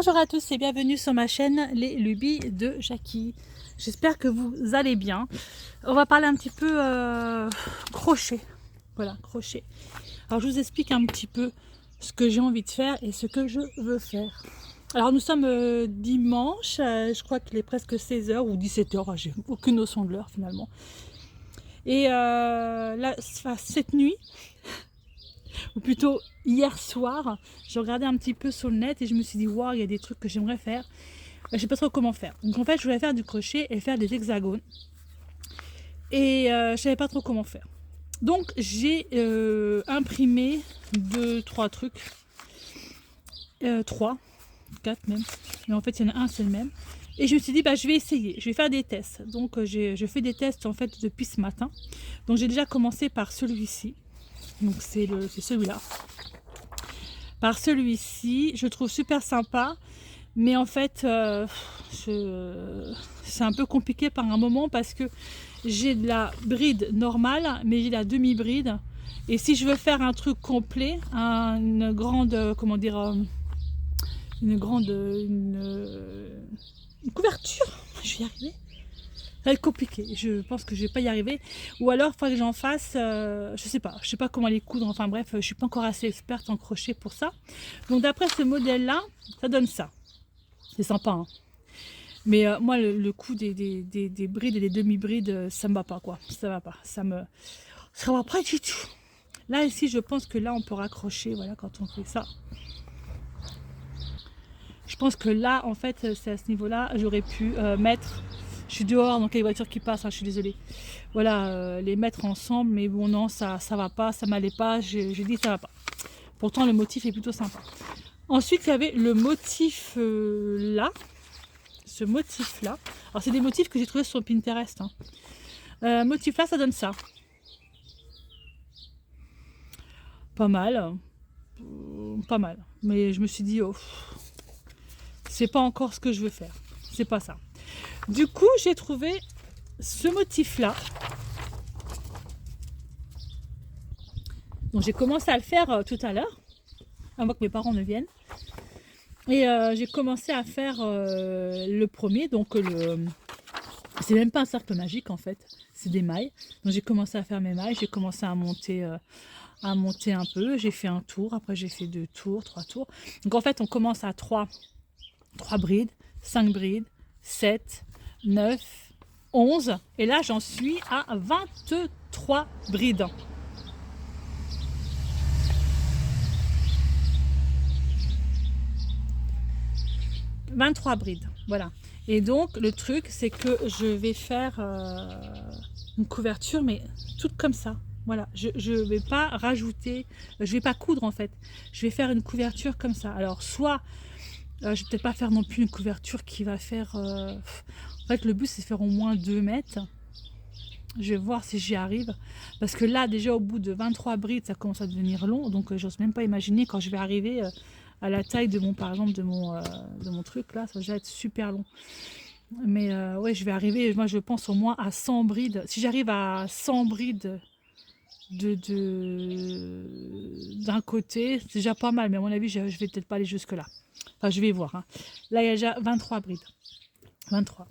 Bonjour à tous et bienvenue sur ma chaîne Les Lubies de Jackie. J'espère que vous allez bien. On va parler un petit peu crochet. Voilà, crochet. Alors je vous explique un petit peu ce que j'ai envie de faire et ce que je veux faire. Alors nous sommes dimanche, je crois qu'il est presque 16 h ou 17 h, j'ai aucune notion de l'heure finalement. Et là, cette nuit, ou plutôt hier soir, j'ai regardé un petit peu sur le net et je me suis dit waouh, il y a des trucs que j'aimerais faire. Je sais pas trop comment faire. Donc en fait, je voulais faire du crochet et faire des hexagones. Et je savais pas trop comment faire. Donc j'ai imprimé 2-3 trucs. 3, 4 même. Mais en fait, il y en a un, c'est le même. Et je me suis dit, bah, je vais essayer, je vais faire des tests. Donc je fais des tests en fait depuis ce matin. Donc j'ai déjà commencé par celui-ci. Donc c'est celui-là. Par celui-ci, je trouve super sympa. Mais en fait, c'est un peu compliqué par un moment parce que j'ai de la bride normale, mais j'ai la demi-bride. Et si je veux faire un truc complet, une grande, comment dire, une couverture, je vais y arriver. Ça va être compliqué, je pense que je vais pas y arriver. Ou alors, il faudrait que j'en fasse, je sais pas comment les coudre. Enfin bref, je suis pas encore assez experte en crochet pour ça. Donc d'après ce modèle-là, ça donne ça. C'est sympa, hein. Mais moi, le coup des brides et des demi-brides, ça me va pas, quoi. Ça va pas. Ça va pas du tout. Là, ici, je pense que là, on peut raccrocher, voilà, quand on fait ça. Je pense que là, en fait, c'est à ce niveau-là, j'aurais pu mettre... Je suis dehors, donc il y a des voitures qui passent, hein, je suis désolée. Voilà, les mettre ensemble, mais bon, non, ça va pas, ça m'allait pas. J'ai dit, ça va pas. Pourtant, le motif est plutôt sympa. Ensuite, il y avait le motif là. Ce motif là, alors c'est des motifs que j'ai trouvé sur Pinterest, hein. Motif là, ça donne ça, pas mal, mais je me suis dit oh, c'est pas encore ce que je veux faire, c'est pas ça. Du coup j'ai trouvé ce motif là, donc j'ai commencé à le faire tout à l'heure avant que mes parents ne viennent, et j'ai commencé à faire le premier, donc c'est même pas un cercle magique en fait, c'est des mailles. Donc j'ai commencé à faire mes mailles, j'ai commencé à monter un peu, j'ai fait un tour, après j'ai fait 2 tours, 3 tours. Donc en fait on commence à 3 brides, 5 brides, 7, 9, 11 et là j'en suis à 23 brides. « 23 brides, voilà. Et donc le truc c'est que je vais faire une couverture mais toute comme ça. Voilà, je vais pas rajouter, je vais pas coudre en fait. Je vais faire une couverture comme ça. Alors soit, je vais peut-être pas faire non plus une couverture qui va faire... en fait le but c'est de faire au moins 2 mètres. Je vais voir si j'y arrive. Parce que là déjà au bout de 23 brides ça commence à devenir long. Donc j'ose même pas imaginer quand je vais arriver... à la taille de mon, par exemple, de mon truc là, ça va déjà être super long. Mais ouais, je vais arriver, moi je pense au moins à 100 brides. Si j'arrive à 100 brides d'un côté, c'est déjà pas mal, mais à mon avis, je vais peut-être pas aller jusque là. Enfin, je vais voir, hein. Là, il y a déjà 23 brides. 23.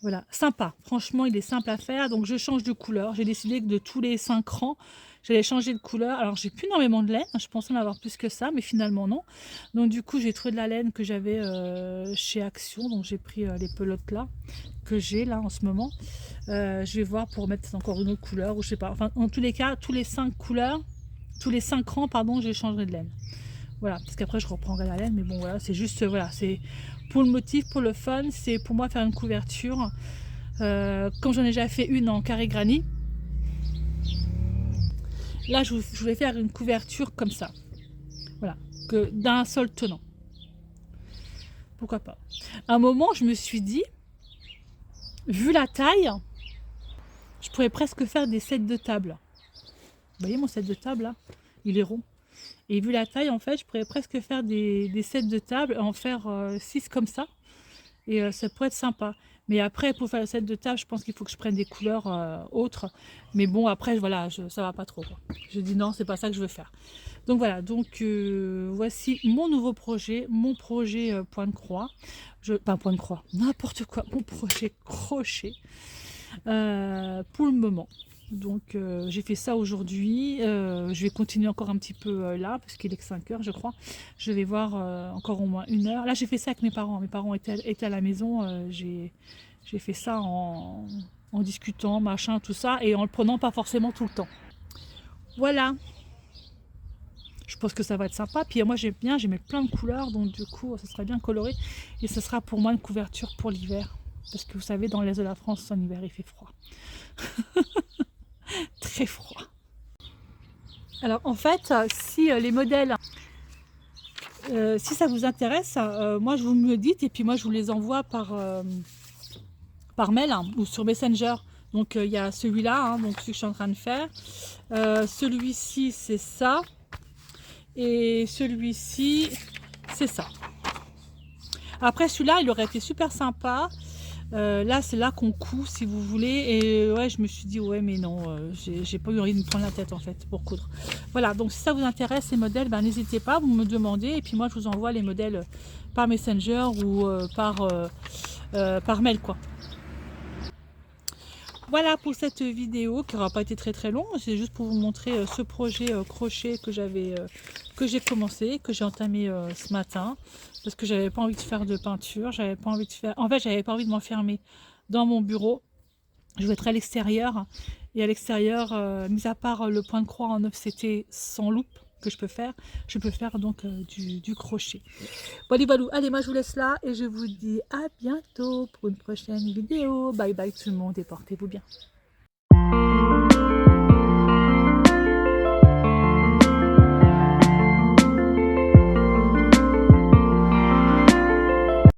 Voilà, sympa. Franchement, il est simple à faire. Donc, je change de couleur. J'ai décidé que de tous les 5 rangs, j'allais changer de couleur. Alors, j'ai plus énormément de laine. Je pensais en avoir plus que ça, mais finalement, non. Donc, du coup, j'ai trouvé de la laine que j'avais chez Action. Donc, j'ai pris les pelotes là, que j'ai là en ce moment. Je vais voir pour mettre encore une autre couleur ou je sais pas. Enfin, en tous les cas, tous les 5 couleurs, tous les 5 rangs, pardon, je changerai de laine. Voilà, parce qu'après, je reprendrai la laine. Mais bon, voilà, c'est juste, voilà, c'est... Pour le motif, pour le fun, c'est pour moi faire une couverture. Comme j'en ai déjà fait une en carré granit, là je voulais faire une couverture comme ça. Voilà, que d'un seul tenant. Pourquoi pas. À un moment, je me suis dit, vu la taille, je pourrais presque faire des sets de table. Vous voyez mon set de table là, il est rond. Et vu la taille, en fait, je pourrais presque faire des sets de table, en faire 6 comme ça. Et ça pourrait être sympa. Mais après, pour faire le set de table, je pense qu'il faut que je prenne des couleurs autres. Mais bon, après, voilà, ça va pas trop, quoi. Je dis non, c'est pas ça que je veux faire. Donc voilà, donc voici mon nouveau projet, mon projet point de croix. Pas point de croix, n'importe quoi, mon projet crochet pour le moment. Donc j'ai fait ça aujourd'hui, je vais continuer encore un petit peu là, parce qu'il est que 5 heures je crois. Je vais voir encore au moins 1 heure. Là j'ai fait ça avec mes parents étaient à la maison, j'ai fait ça en discutant, machin, tout ça, et en le prenant pas forcément tout le temps. Voilà, je pense que ça va être sympa. Puis moi j'aime bien, j'ai mis plein de couleurs, donc du coup ça sera bien coloré. Et ce sera pour moi une couverture pour l'hiver. Parce que vous savez, dans l'est de la France, en hiver il fait froid. Très froid. Alors en fait, si les modèles, si ça vous intéresse, moi je vous me le dites et puis moi je vous les envoie par mail ou sur Messenger. Donc il y a celui-là, donc celui que je suis en train de faire. Celui-ci c'est ça. Et celui-ci c'est ça. Après celui-là il aurait été super sympa. Là c'est là qu'on coud si vous voulez, et ouais je me suis dit ouais mais non, j'ai pas eu envie de me prendre la tête en fait pour coudre. Voilà, donc si ça vous intéresse les modèles, ben, n'hésitez pas, vous me demandez et puis moi je vous envoie les modèles par Messenger ou par mail quoi. Voilà pour cette vidéo qui n'aura pas été très longue, c'est juste pour vous montrer ce projet crochet que j'ai commencé, que j'ai entamé ce matin, parce que j'avais pas envie de faire de peinture, j'avais pas envie de faire, en fait j'avais pas envie de m'enfermer dans mon bureau. Je vais être à l'extérieur, et à l'extérieur, mis à part le point de croix en offseté sans loupe que je peux faire donc du crochet. Bon, allez, moi je vous laisse là et je vous dis à bientôt pour une prochaine vidéo. Bye bye tout le monde et portez-vous bien.